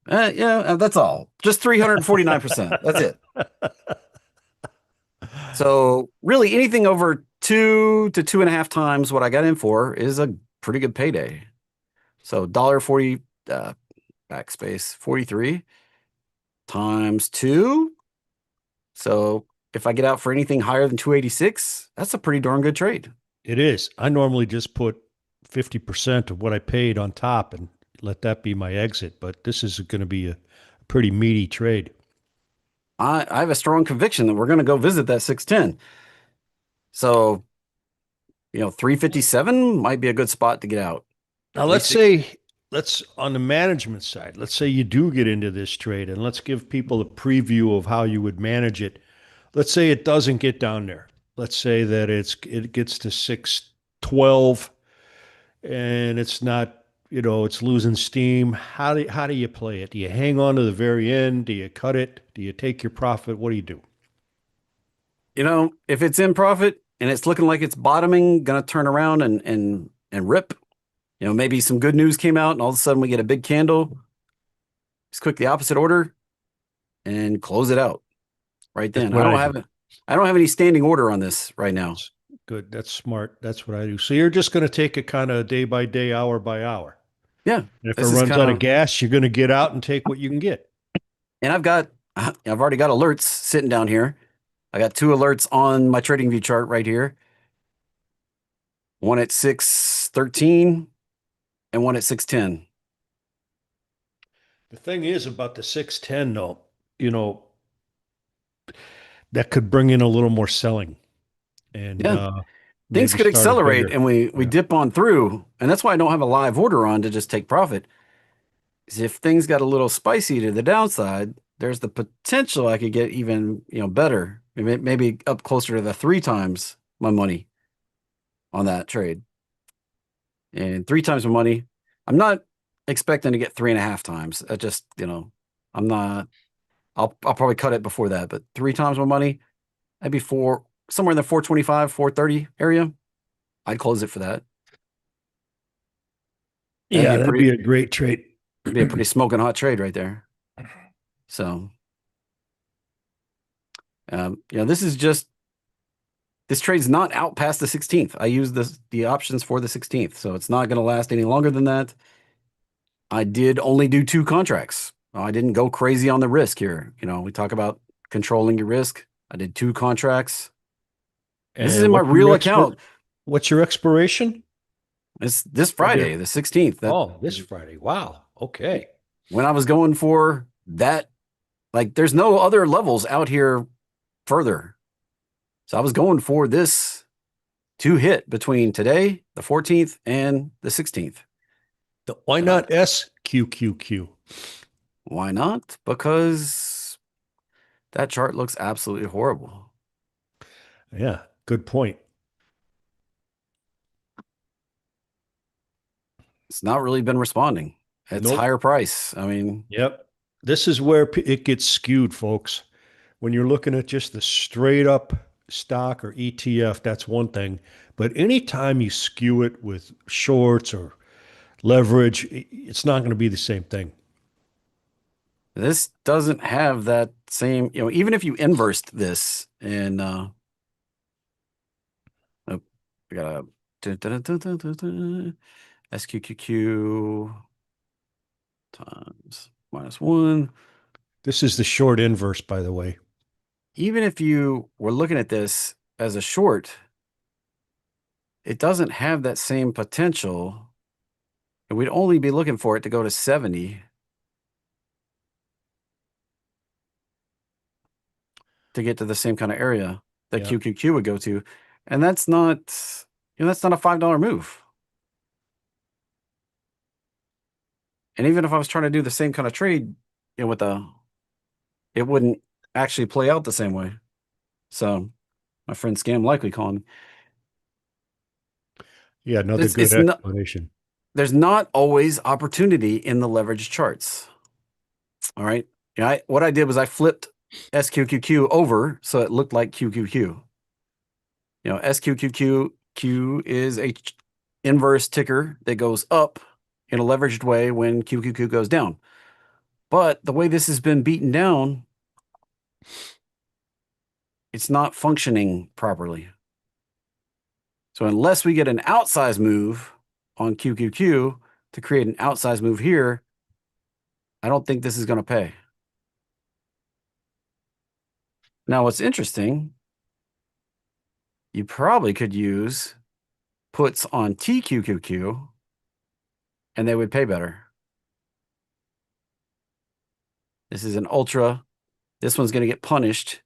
Speaker 1: Yeah, that's all. Just 349%. That's it. So really anything over 2 to 2.5 times what I got in for is a pretty good payday. So $1.40 backspace 43 times 2. So if I get out for anything higher than 286, that's a pretty darn good trade.
Speaker 2: It is. I normally just put 50% of what I paid on top and let that be my exit, but this is going to be a pretty meaty trade.
Speaker 1: I have a strong conviction that we're going to go visit that 610. So, 357 might be a good spot to get out.
Speaker 2: Now, let's on the management side, let's say you do get into this trade, and let's give people a preview of how you would manage it. Let's say it doesn't get down there. Let's say that it gets to 612 and it's not it's losing steam. How do you play it? Do you hang on to the very end? Do you cut it? Do you take your profit? What do you do?
Speaker 1: If it's in profit and it's looking like it's bottoming, gonna turn around and rip. Maybe some good news came out and all of a sudden we get a big candle. Just click the opposite order and close it out right
Speaker 2: That's
Speaker 1: then.
Speaker 2: what I do.
Speaker 1: I don't have any standing order on this right now.
Speaker 2: That's good. That's smart. That's what I do. So you're just going to take it kind of day by day, hour by hour.
Speaker 1: Yeah,
Speaker 2: And if it
Speaker 1: this is
Speaker 2: runs
Speaker 1: kind
Speaker 2: out of
Speaker 1: of,
Speaker 2: gas, you're going to get out and take what you can get.
Speaker 1: and I've already got alerts sitting down here. I got two alerts on my trading view chart right here. One at 6:13 and one at 6:10.
Speaker 2: The thing is about the 610, though, you know, that could bring in a little more selling and
Speaker 1: Yeah, things
Speaker 2: maybe
Speaker 1: could
Speaker 2: start a
Speaker 1: accelerate
Speaker 2: bigger.
Speaker 1: and we
Speaker 2: Yeah.
Speaker 1: dip on through. And that's why I don't have a live order on to just take profit. Is if things got a little spicy to the downside, there's the potential I could get even, better. Maybe up closer to the 3 times my money on that trade. And 3 times my money, I'm not expecting to get 3.5 times. I just, I'm not. I'll probably cut it before that, but 3 times my money, that'd be somewhere in the 425, 430 area. I'd close it for that.
Speaker 2: Yeah, that'd be a great trade.
Speaker 1: Be a pretty smoking hot trade right there. So, this trade's not out past the 16th. I use the options for the 16th, so it's not going to last any longer than that. I did only do 2 contracts. I didn't go crazy on the risk here. We talk about controlling your risk. I did 2 contracts. This is
Speaker 2: And
Speaker 1: in my real account.
Speaker 2: what's your expiration?
Speaker 1: It's this
Speaker 2: Right
Speaker 1: Friday,
Speaker 2: here.
Speaker 1: the 16th.
Speaker 2: Oh, this Friday. Wow. Okay.
Speaker 1: When I was going for that, like there's no other levels out here further. So I was going for this to hit between today, the 14th, and the 16th.
Speaker 2: Why
Speaker 1: So,
Speaker 2: not SQQQ?
Speaker 1: why not? Because that chart looks absolutely horrible.
Speaker 2: Yeah, good point.
Speaker 1: It's not really been responding. It's
Speaker 2: Nope.
Speaker 1: higher price. I mean,
Speaker 2: Yep. This is where it gets skewed, folks. When you're looking at just the straight up stock or ETF, that's one thing. But anytime you skew it with shorts or leverage, it's not going to be the same thing.
Speaker 1: this doesn't have that same, even if you inversed this and oh, I got a SQQQ times -1.
Speaker 2: This is the short inverse, by the way.
Speaker 1: Even if you were looking at this as a short, it doesn't have that same potential. And we'd only be looking for it to go to 70 to get to the same kind of area that
Speaker 2: Yeah.
Speaker 1: QQQ would go to. And that's not, that's not a $5 move. And even if I was trying to do the same kind of trade, it wouldn't actually play out the same way. So my friend Scam likely calling me.
Speaker 2: Yeah, another
Speaker 1: It's,
Speaker 2: good
Speaker 1: it's not,
Speaker 2: explanation.
Speaker 1: there's not always opportunity in the leverage charts. All right. Yeah. What I did was I flipped SQQQ over so it looked like QQQ. SQQQ is a inverse ticker that goes up in a leveraged way when QQQ goes down. But the way this has been beaten down, it's not functioning properly. So unless we get an outsized move on QQQ to create an outsized move here, I don't think this is going to pay. Now, what's interesting, you probably could use puts on TQQQ and they would pay better. This is an ultra. This one's going to get punished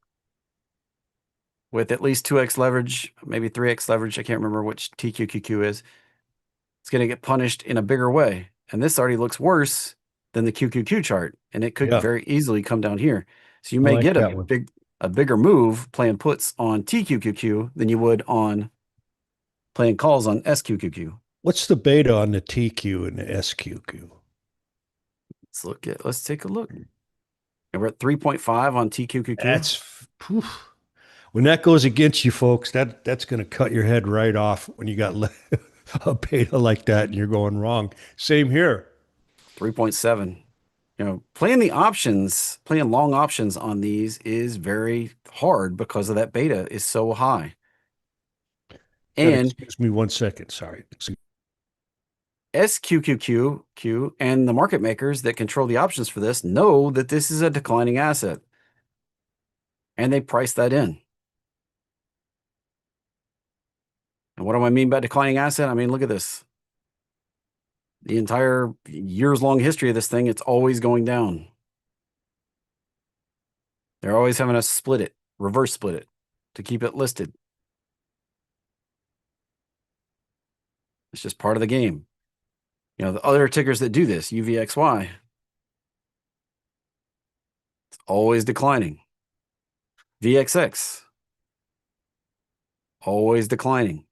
Speaker 1: with at least 2x leverage, maybe 3x leverage. I can't remember which TQQQ is. It's going to get punished in a bigger way. And this already looks worse than the QQQ chart. And it could
Speaker 2: Yeah.
Speaker 1: very easily come down here. So you
Speaker 2: I
Speaker 1: may
Speaker 2: like
Speaker 1: get
Speaker 2: that one.
Speaker 1: a bigger move playing puts on TQQQ than you would on playing calls on SQQQ.
Speaker 2: What's the beta on the TQ and the SQQ?
Speaker 1: Let's take a look. And we're at 3.5 on TQQQ.
Speaker 2: That's poof. When that goes against you, folks, that's going to cut your head right off when you got a beta like that and you're going wrong. Same here.
Speaker 1: 3.7. Playing the options, playing long options on these is very hard because of that beta is so high. And
Speaker 2: Excuse me 1 second. Sorry.
Speaker 1: SQQQ and the market makers that control the options for this know that this is a declining asset. And they price that in. And what do I mean by declining asset? I mean, look at this. The entire years-long history of this thing, it's always going down. They're always having to split it, reverse split it, to keep it listed. It's just part of the game. The other tickers that do this, UVXY, it's always declining. VXX, always declining.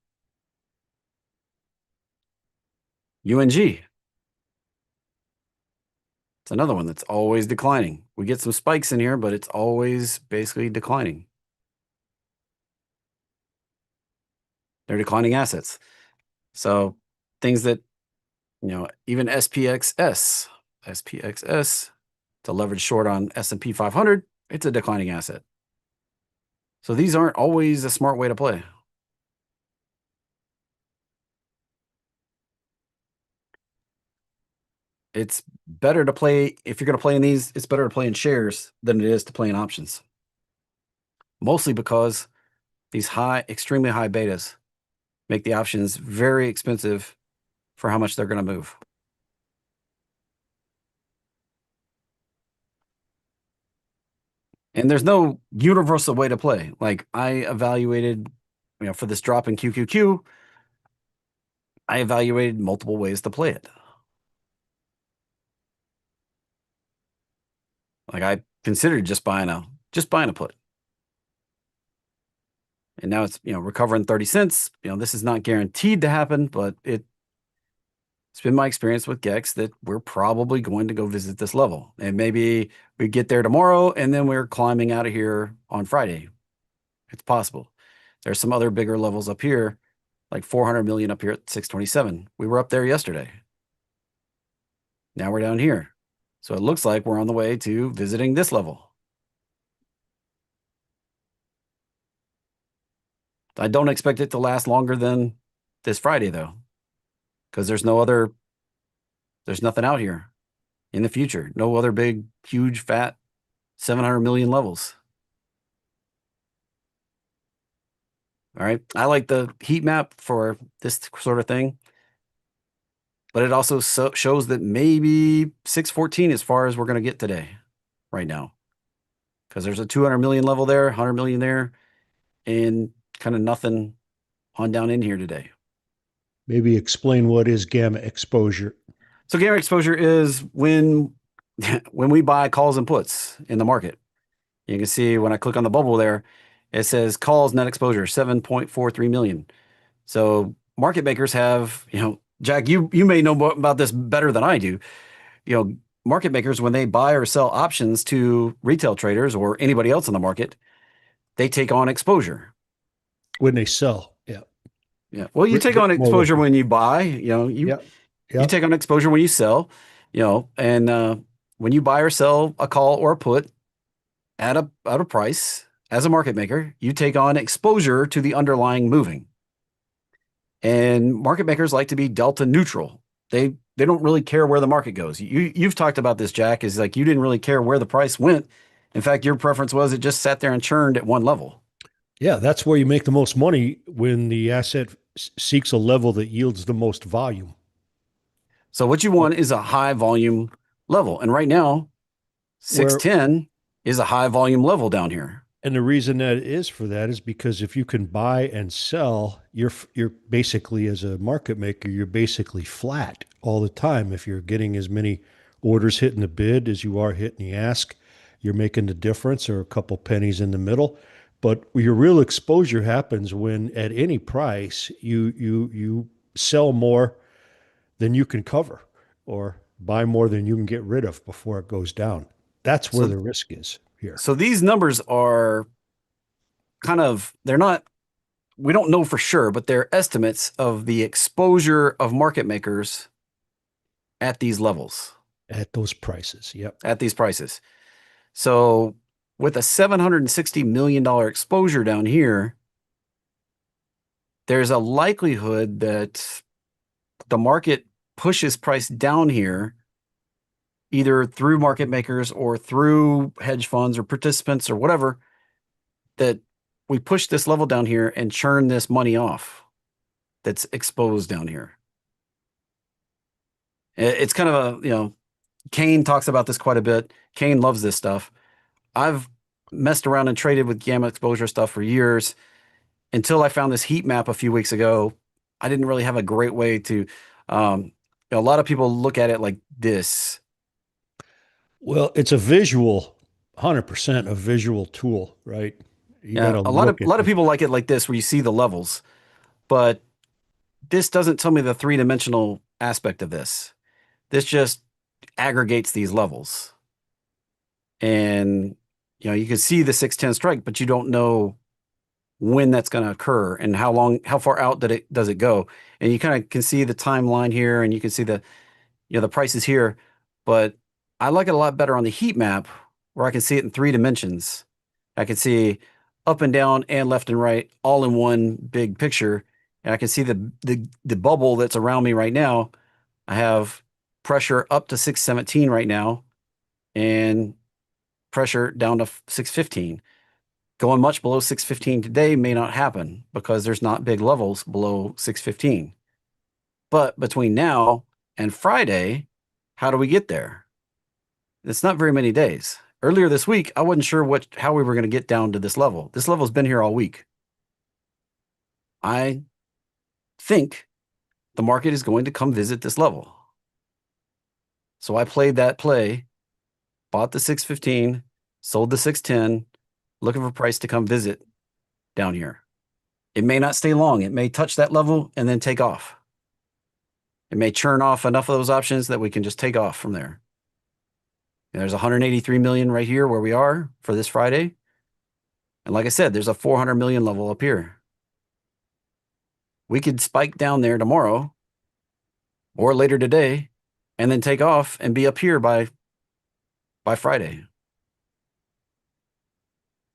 Speaker 1: UNG, it's another one that's always declining. We get some spikes in here, but it's always basically declining. They're declining assets. So things that, even SPXS, it's a leverage short on S&P 500, it's a declining asset. So these aren't always a smart way to play. It's better to play, if you're going to play in these, it's better to play in shares than it is to play in options. Mostly because these extremely high betas make the options very expensive for how much they're going to move. And there's no universal way to play. Like I evaluated, for this drop in QQQ, I evaluated multiple ways to play it. Like I considered just buying a put. And now it's, recovering 30 cents. This is not guaranteed to happen, but it's been my experience with GEX that we're probably going to go visit this level. And maybe we get there tomorrow and then we're climbing out of here on Friday. It's possible. There's some other bigger levels up here, like 400 million up here at 627. We were up there yesterday. Now we're down here. So it looks like we're on the way to visiting this level. I don't expect it to last longer than this Friday, though, because there's nothing out here in the future. No other big, huge, fat 700 million levels. All right. I like the heat map for this sort of thing, but it also shows that maybe 614 as far as we're going to get today, right now, because there's a 200 million level there, 100 million there, and kind of nothing on down in here today.
Speaker 2: Maybe explain what is gamma exposure.
Speaker 1: So gamma exposure is when we buy calls and puts in the market. You can see when I click on the bubble there, it says calls net exposure 7.43 million. So market makers have, Jack, you may know about this better than I do. Market makers, when they buy or sell options to retail traders or anybody else in the market, they take on exposure.
Speaker 2: When they sell, yeah.
Speaker 1: Yeah. Well, you take on exposure when you buy, you take on exposure when you sell, and when you buy or sell a call or a put at a price as a market maker, you take on exposure to the underlying moving. And market makers like to be delta neutral. They don't really care where the market goes. You've talked about this, Jack, is like you didn't really care where the price went. In fact, your preference was it just sat there and churned at one level.
Speaker 2: Yeah, that's where you make the most money when the asset seeks a level that yields the most volume.
Speaker 1: So what you want is a high volume level. And right now, 610 is a high volume level down here.
Speaker 2: And the reason that is for that is because if you can buy and sell, you're basically, as a market maker, you're basically flat all the time. If you're getting as many orders hitting the bid as you are hitting the ask, you're making the difference or a couple pennies in the middle. But your real exposure happens when at any price you sell more than you can cover, or buy more than you can get rid of before it goes down. That's where
Speaker 1: So,
Speaker 2: the risk is here.
Speaker 1: so these numbers are kind of, they're not, we don't know for sure, but they're estimates of the exposure of market makers at these levels,
Speaker 2: At those prices. Yep.
Speaker 1: at these prices. So with a $760 million exposure down here, there's a likelihood that the market pushes price down here, either through market makers or through hedge funds or participants or whatever, that we push this level down here and churn this money off that's exposed down here. It's kind of a, Kane talks about this quite a bit. Kane loves this stuff. I've messed around and traded with gamma exposure stuff for years until I found this heat map a few weeks ago. I didn't really have a great way to, a lot of people look at it like this.
Speaker 2: Well, it's a visual, 100% a visual tool, right? You got
Speaker 1: Yeah,
Speaker 2: to
Speaker 1: a lot
Speaker 2: look at
Speaker 1: of people like it like this, where you see the levels, but this doesn't tell me the three-dimensional aspect of this. This just aggregates these levels. And you can see the 610 strike, but you don't know when that's going to occur and how far out does it go. And you kind of can see the timeline here, and you can see the prices here, but I like it a lot better on the heat map, where I can see it in 3 dimensions. I can see up and down and left and right all in one big picture. And I can see the bubble that's around me right now. I have pressure up to 617 right now and pressure down to 615. Going much below 615 today may not happen because there's not big levels below 615. But between now and Friday, how do we get there? It's not very many days. Earlier this week, I wasn't sure how we were going to get down to this level. This level's been here all week. I think the market is going to come visit this level. So I played that play, bought the 615, sold the 610, looking for price to come visit down here. It may not stay long. It may touch that level and then take off. It may churn off enough of those options that we can just take off from there. And there's 183 million right here where we are for this Friday. And like I said, there's a 400 million level up here. We could spike down there tomorrow or later today and then take off and be up here by Friday.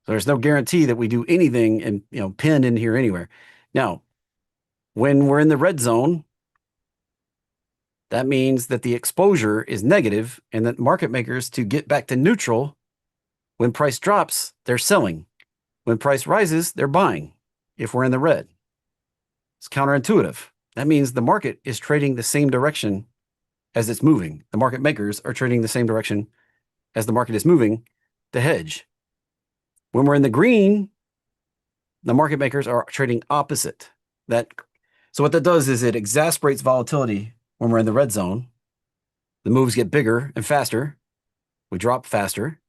Speaker 1: So there's no guarantee that we do anything and pinned in here anywhere. Now, when we're in the red zone, that means that the exposure is negative and that market makers, to get back to neutral, when price drops, they're selling. When price rises, they're buying if we're in the red. It's counterintuitive. That means the market is trading the same direction as it's moving. The market makers are trading the same direction as the market is moving to hedge. When we're in the green, the market makers are trading opposite. So what that does is it exasperates volatility when we're in the red zone. The moves get bigger and faster. We drop faster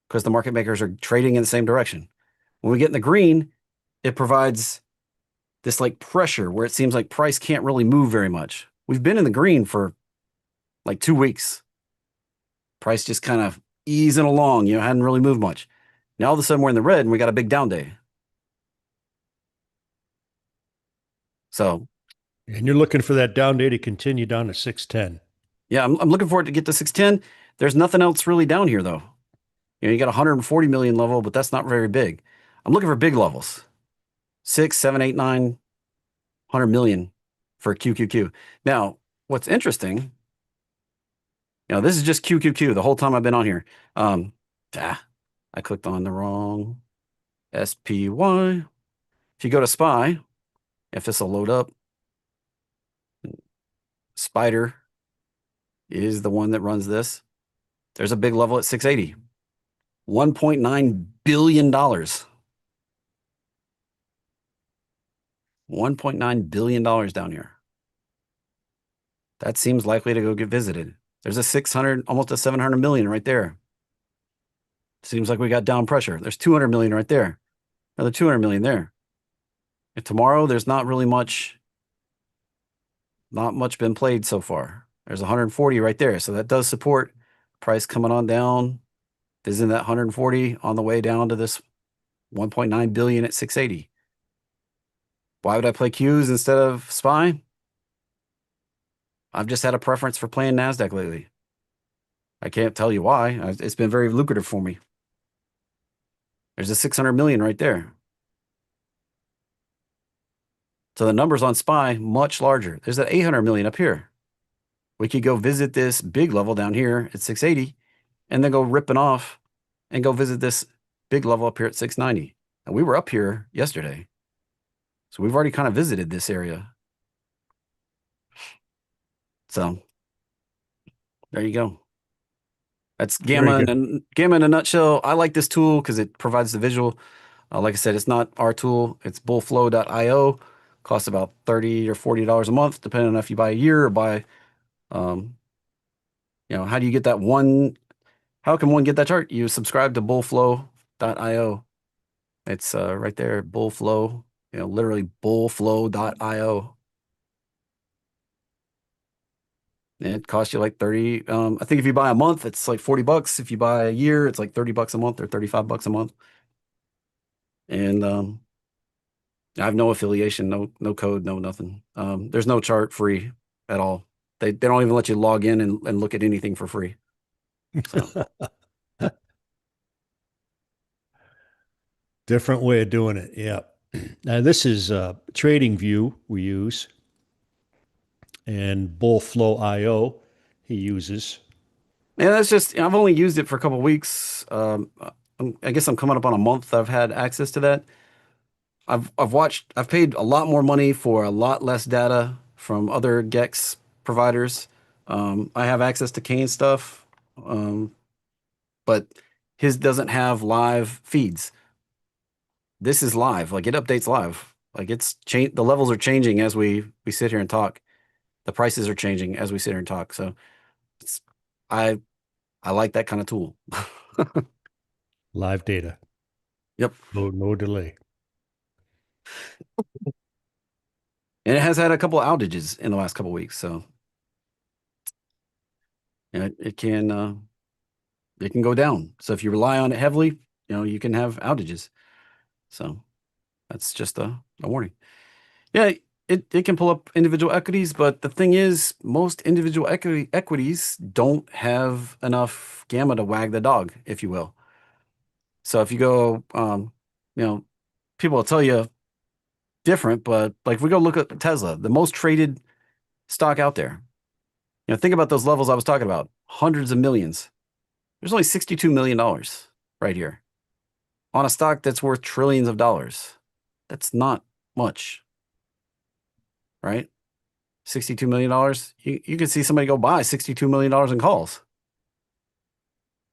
Speaker 1: because the market makers are trading in the same direction. When we get in the green, it provides this like pressure where it seems like price can't really move very much. We've been in the green for like 2 weeks. Price just kind of easing along, hadn't really moved much. Now all of a sudden we're in the red and we got a big down day. So,
Speaker 2: and you're looking for that down day to continue down to 610.
Speaker 1: yeah, I'm looking for it to get to 610. There's nothing else really down here though. You got 140 million level, but that's not very big. I'm looking for big levels. 6, 7, 8, 9, 100 million for QQQ. Now, what's interesting, this is just QQQ the whole time I've been on here. I clicked on the wrong SPY. If you go to SPY, if this will load up, Spider is the one that runs this. There's a big level at 680. $1.9 billion. $1.9 billion down here. That seems likely to go get visited. There's a 600, almost a 700 million right there. Seems like we got down pressure. There's 200 million right there. Another 200 million there. And tomorrow, there's not really much not much been played so far. There's 140 right there. So that does support price coming on down. Isn't that 140 on the way down to this 1.9 billion at 680? Why would I play Qs instead of SPY? I've just had a preference for playing NASDAQ lately. I can't tell you why. It's been very lucrative for me. There's a 600 million right there. So the numbers on SPY, much larger. There's that 800 million up here. We could go visit this big level down here at 680 and then go ripping off and go visit this big level up here at 690. And we were up here yesterday. So we've already kind of visited this area. So there you go. That's Gamma in a nutshell. I like this tool because it provides the visual. Like I said, it's not our tool. It's bullflow.io. Costs about $30 or $40 a month, depending on if you buy a year or buy, how do you get that one? How can one get that chart? You subscribe to bullflow.io. It's right there, bullflow, literally bullflow.io. And it costs you like 30. I think if you buy a month, it's like $40. If you buy a year, it's like $30 a month or $35 a month. And I have no affiliation, no code, no nothing. There's no chart free at all. They don't even let you log in and look at anything for free. So.
Speaker 2: Different way of doing it. Yeah. Now this is Trading View we use, and Bullflow.io he uses.
Speaker 1: Yeah, that's just, I've only used it for a couple of weeks. I guess I'm coming up on a month I've had access to that. I've paid a lot more money for a lot less data from other GEX providers. I have access to Kane stuff, but his doesn't have live feeds. This is live, like it updates live. Like the levels are changing as we sit here and talk. The prices are changing as we sit here and talk. So I like that kind of tool.
Speaker 2: Live data.
Speaker 1: Yep.
Speaker 2: No delay.
Speaker 1: And it has had a couple of outages in the last couple of weeks. So it can go down. So if you rely on it heavily, you can have outages. So that's just a warning. Yeah, it can pull up individual equities, but the thing is, most individual equities don't have enough gamma to wag the dog, if you will. So if you go, people will tell you different, but like if we go look at Tesla, the most traded stock out there, think about those levels I was talking about, hundreds of millions. There's only $62 million right here on a stock that's worth trillions of dollars. That's not much, right? $62 million. You can see somebody go buy $62 million in calls.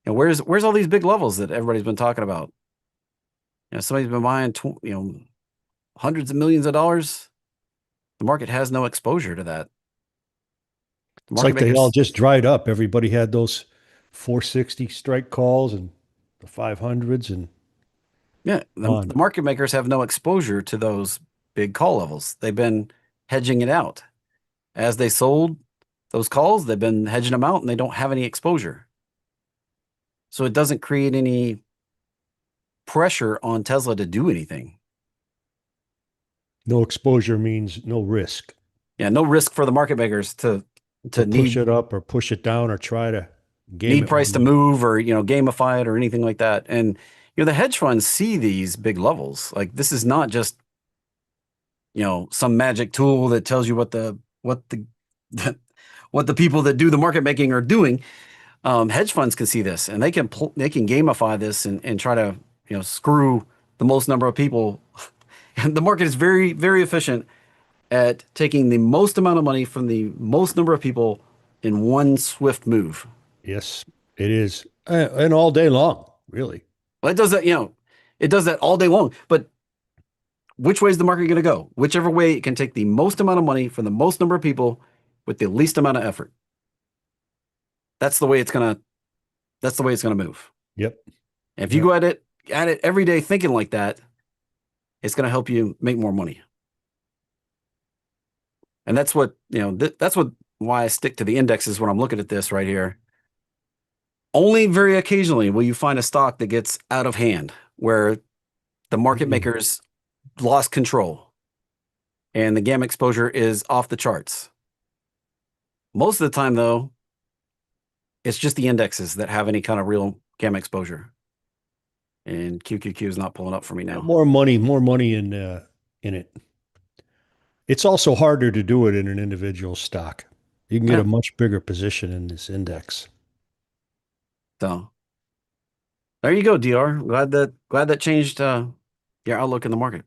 Speaker 1: And where's all these big levels that everybody's been talking about? Somebody's been buying, hundreds of millions of dollars. The market has no exposure to that.
Speaker 2: It's like they all just dried up. Everybody had those 460 strike calls and the 500s and
Speaker 1: the market makers have no exposure to those big call levels. They've been hedging it out. As they sold those calls, they've been hedging them out and they don't have any exposure. So it doesn't create any pressure on Tesla to do anything.
Speaker 2: No exposure means no risk.
Speaker 1: Yeah, no risk for the market makers to
Speaker 2: push it up or push it down or try to
Speaker 1: need price to move or gamify it or anything like that. And the hedge funds see these big levels. Like this is not just some magic tool that tells you what the people that do the market making are doing. Hedge funds can see this and they can gamify this and try to screw the most number of people. And the market is very, very efficient at taking the most amount of money from the most number of people in one swift move.
Speaker 2: Yes, it is. And all day long, really.
Speaker 1: Well, it does that, it does that all day long. But which way is the market going to go? Whichever way it can take the most amount of money from the most number of people with the least amount of effort. That's the way it's going to move.
Speaker 2: Yep.
Speaker 1: And if you go at it every day thinking like that, it's going to help you make more money. And that's what, that's what why I stick to the indexes when I'm looking at this right here. Only very occasionally will you find a stock that gets out of hand where the market makers lost control and the gamma exposure is off the charts. Most of the time, though, it's just the indexes that have any kind of real gamma exposure. And QQQ is not pulling up for me now.
Speaker 2: More money in it. It's also harder to do it in an individual stock. You can get a much bigger position in this index.
Speaker 1: So there you go, DR. Glad that changed your outlook in the market.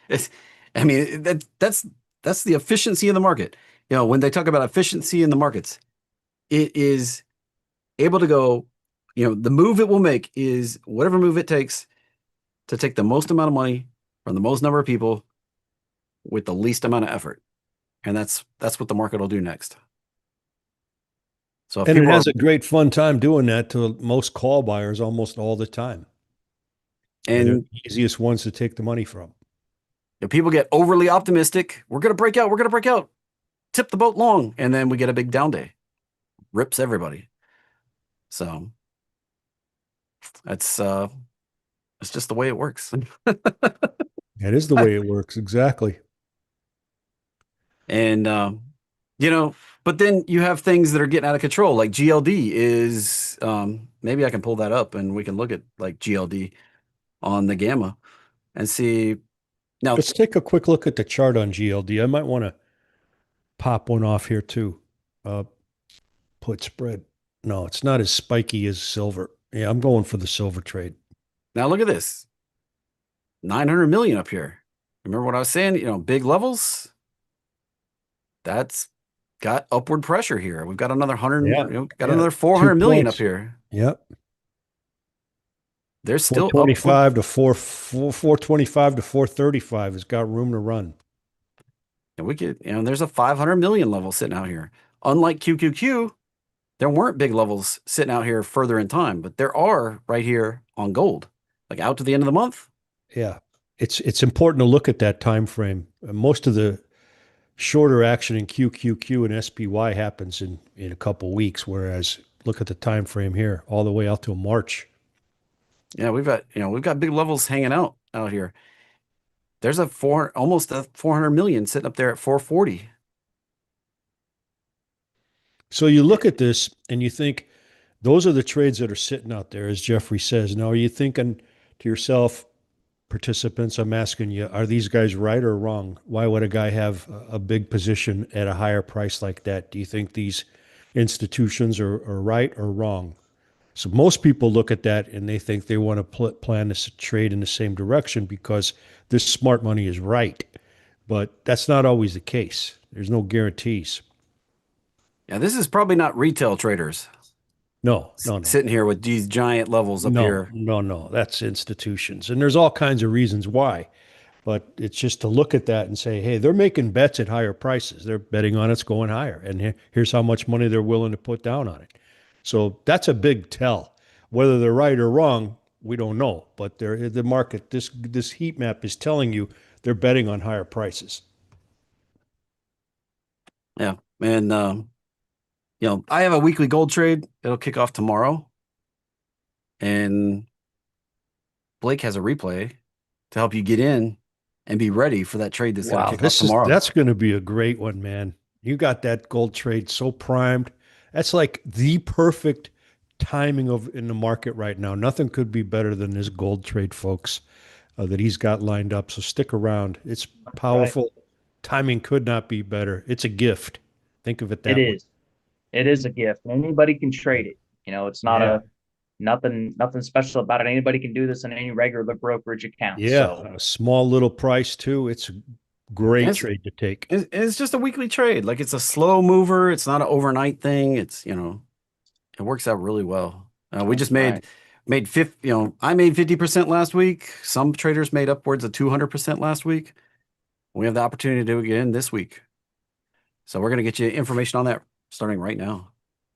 Speaker 1: It's, I mean, that's the efficiency of the market. When they talk about efficiency in the markets, it is able to go, the move it will make is whatever move it takes to take the most amount of money from the most number of people with the least amount of effort. And that's what the market will do next. So if
Speaker 2: And it
Speaker 1: people
Speaker 2: has a great fun time doing that to most call buyers almost all the time. And they're
Speaker 1: and
Speaker 2: the easiest ones to take the money from.
Speaker 1: if people get overly optimistic, we're going to break out, tip the boat long, and then we get a big down day. Rips everybody. So it's just the way it works.
Speaker 2: That is the way it works. Exactly.
Speaker 1: And but then you have things that are getting out of control, like GLD is maybe I can pull that up and we can look at like GLD on the gamma and see. Now
Speaker 2: Let's take a quick look at the chart on GLD. I might want to pop one off here too. Put spread. No, it's not as spiky as silver. Yeah, I'm going for the silver trade.
Speaker 1: now look at this. 900 million up here. Remember what I was saying? Big levels. That's got upward pressure here. We've got another 100,
Speaker 2: Yeah.
Speaker 1: got
Speaker 2: Yeah.
Speaker 1: another 400 million up here.
Speaker 2: Yep.
Speaker 1: There's still
Speaker 2: 425 to 425 to 435 has got room to run.
Speaker 1: And we could, there's a 500 million level sitting out here. Unlike QQQ, there weren't big levels sitting out here further in time, but there are right here on gold, like out to the end of the month.
Speaker 2: Yeah. It's important to look at that time frame. Most of the shorter action in QQQ and SPY happens in a couple weeks, whereas look at the time frame here, all the way out till March.
Speaker 1: Yeah, we've got big levels hanging out here. There's almost a 400 million sitting up there at 440.
Speaker 2: So you look at this and you think those are the trades that are sitting out there, as Jeffrey says. Now, are you thinking to yourself, participants, I'm asking you, are these guys right or wrong? Why would a guy have a big position at a higher price like that? Do you think these institutions are right or wrong? So most people look at that and they think they want to plan this trade in the same direction because this smart money is right. But that's not always the case. There's no guarantees.
Speaker 1: Yeah, this is probably not retail traders.
Speaker 2: No.
Speaker 1: Sitting here with these giant levels up here.
Speaker 2: No. That's institutions. And there's all kinds of reasons why. But it's just to look at that and say, hey, they're making bets at higher prices. They're betting on it's going higher. And here's how much money they're willing to put down on it. So that's a big tell. Whether they're right or wrong, we don't know. But the market, this heat map is telling you they're betting on higher prices.
Speaker 1: Yeah. And, I have a weekly gold trade. It'll kick off tomorrow. And Blake has a replay to help you get in and be ready for that trade that's going to kick off tomorrow.
Speaker 2: That's going to be a great one, man. You got that gold trade so primed. That's like the perfect timing in the market right now. Nothing could be better than this gold trade, folks, that he's got lined up. So stick around. It's powerful. Right. Timing could not be better. It's a gift. Think of it that way.
Speaker 3: It is a gift. Anybody can trade it. It's not nothing special about it. Anybody can do this in any regular brokerage account.
Speaker 2: Yeah, so. A small little price too. It's a great trade to take.
Speaker 1: It's just a weekly trade. Like it's a slow mover. It's not an overnight thing. It's it works out really well. We just made 50. I made 50% last week. Some traders made upwards of 200% last week. We have the opportunity to do it again this week. So we're going to get you information on that starting right now.